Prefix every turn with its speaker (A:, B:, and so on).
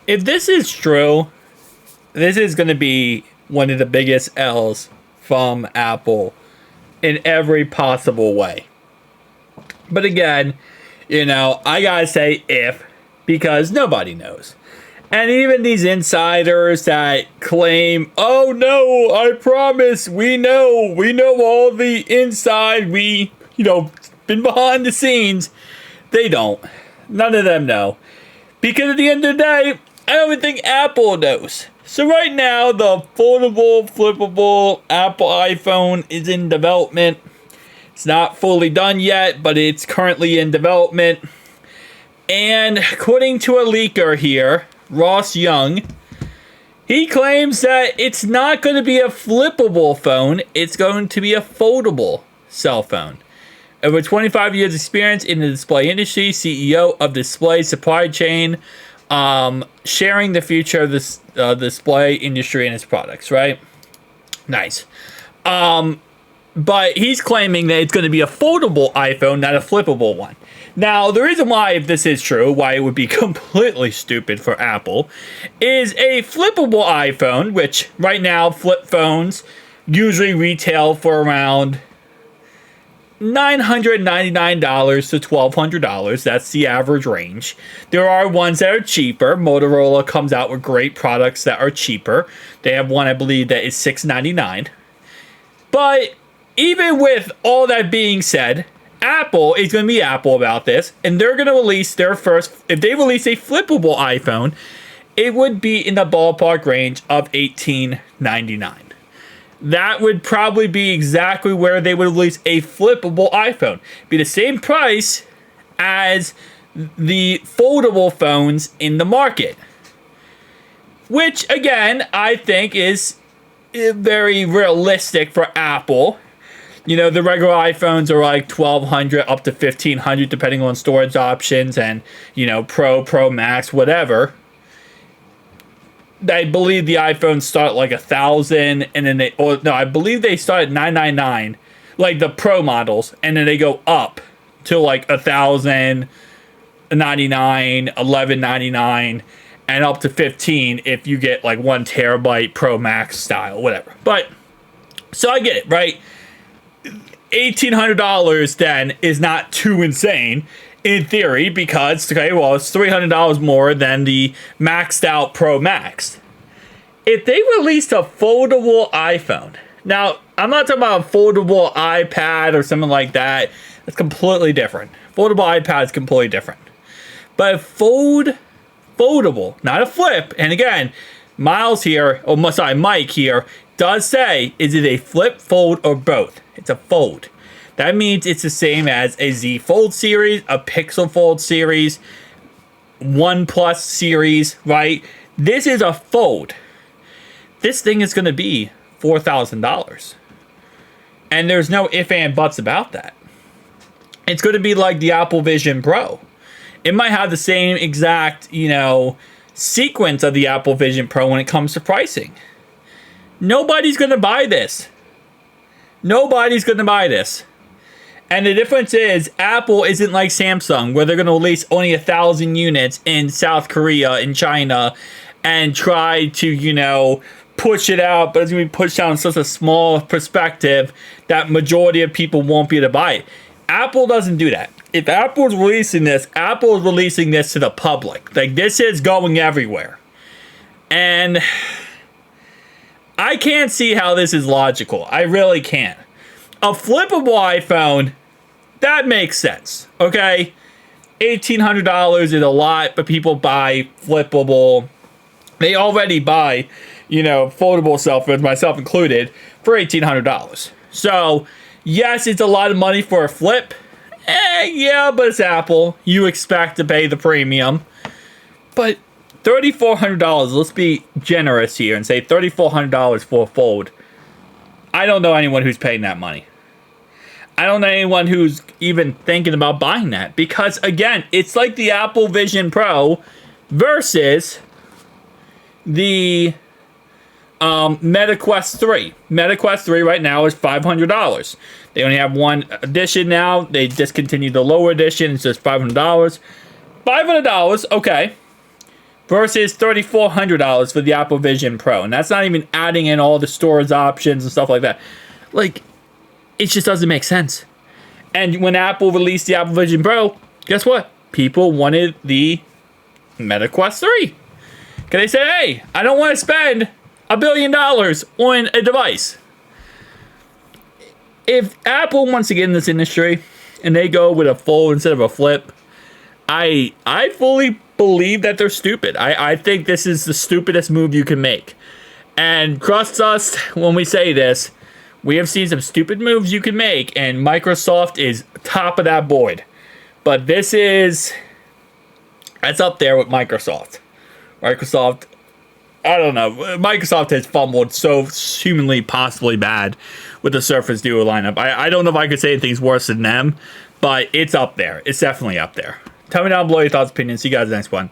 A: If this is true, this is going to be one of the biggest L's from Apple in every possible way. But again, I gotta say if, because nobody knows. And even these insiders that claim, oh no, I promise, we know all the inside, been behind the scenes. They don't. None of them know. Because at the end of the day, I don't even think Apple knows. So right now, the foldable, flippable Apple iPhone is in development. It's not fully done yet, but it's currently in development. And according to a leaker here, Ross Young, he claims that it's not going to be a flippable phone. It's going to be a foldable cell phone. Over 25 years experience in the display industry, CEO of display supply chain, sharing the future of this display industry and its products, right? Nice. But he's claiming that it's going to be a foldable iPhone, not a flippable one. Now, the reason why, if this is true, why it would be completely stupid for Apple, is a flippable iPhone, which right now flip phones usually retail for around $999 to $1,200. That's the average range. There are ones that are cheaper. Motorola comes out with great products that are cheaper. They have one, I believe, that is $699. But even with all that being said, Apple is going to be Apple about this, and they're going to release their first, if they release a flippable iPhone, it would be in the ballpark range of $1899. That would probably be exactly where they would release a flippable iPhone. Be the same price as the foldable phones in the market. Which, again, I think is very realistic for Apple. The regular iPhones are like $1,200 up to $1,500 depending on storage options and, Pro Max, whatever. I believe the iPhones start at like $1,000 and then I believe they start at $999, like the Pro models, and then they go up to like $1,099, $1,199, and up to $1,500 if you get like 1 terabyte Pro Max style, whatever. But so I get it, right? $1,800 then is not too insane in theory because, it's $300 more than the maxed out Pro Max. If they released a foldable iPhone, now I'm not talking about a foldable iPad or something like that. That's completely different. Foldable iPad is completely different. But foldable, not a flip. And again, Mike here does say, is it a flip, fold, or both? It's a fold. That means it's the same as a Z Fold series, a Pixel Fold series, OnePlus series, right? This is a fold. This thing is going to be $4,000. And there's no ifs and buts about that. It's going to be like the Apple Vision Pro. It might have the same exact, sequence of the Apple Vision Pro when it comes to pricing. Nobody's going to buy this. Nobody's going to buy this. And the difference is, Apple isn't like Samsung, where they're going to release only 1,000 units in South Korea, in China, and try to, push it out, but it's going to be pushed out in such a small perspective that majority of people won't be able to buy it. Apple doesn't do that. If Apple's releasing this, Apple is releasing this to the public. Like, this is going everywhere. And I can't see how this is logical. I really can't. A flippable iPhone, that makes sense, okay? $1,800 is a lot, but people buy flippable. They already buy, foldable cell phones, myself included, for $1,800. So, yes, it's a lot of money for a flip. Yeah, but it's Apple. You expect to pay the premium. But $3,400, let's be generous here and say $3,400 for a fold. I don't know anyone who's paying that money. I don't know anyone who's even thinking about buying that. Because, again, it's like the Apple Vision Pro versus the Meta Quest 3. Meta Quest 3 right now is $500. They only have one edition now. They discontinued the lower edition. It's just $500. $500, okay. versus $3,400 for the Apple Vision Pro. And that's not even adding in all the storage options and stuff like that. Like, it just doesn't make sense. And when Apple released the Apple Vision Pro, guess what? People wanted the Meta Quest 3. Because they said, hey, I don't want to spend $1 billion on a device. If Apple wants to get in this industry and they go with a fold instead of a flip, I fully believe that they're stupid. I think this is the stupidest move you can make. And trust us when we say this, we have seen some stupid moves you can make, and Microsoft is top of that board. But that's up there with Microsoft. Microsoft, I don't know. Microsoft has fumbled so humanly possibly bad with the Surface Duo lineup. I don't know if I could say anything's worse than them, but it's up there. It's definitely up there. Tell me down below your thoughts, opinions. See you guys in the next one.